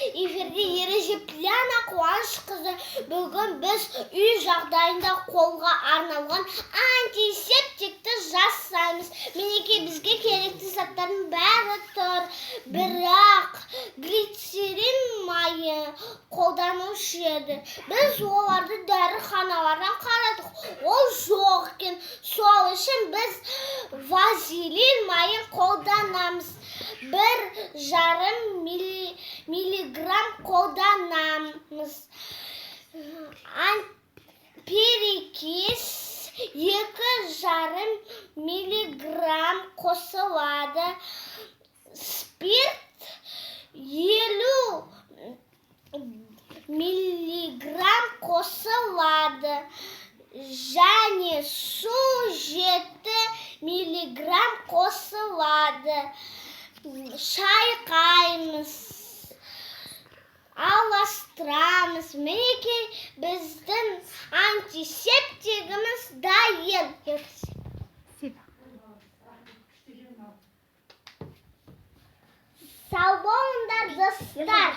эфирде Ережепляна Қуанышқызы. Бүгін біз үй жағдайында қолға арналған антисептикті жасаймыз. Мінекей бізге керекті заттардың бәрі тұр. Бірақ глицерин майы қолданушы еді. Біз оларды дәріханалардан қарадық. Ол жоқ екен. Сол үшін біз вазелин майын қолданамыз. 1,5 миллиграмм қолданамыз. Перекис 2,5 миллиграмм қосылады. Спирт 50 миллиграмм қосылады. Және су 7 миллиграмм қосылады. Шайқаймыз, аластырамыз. Мінекей біздің антисептигіміз дайын. Сау болыңдар, достар.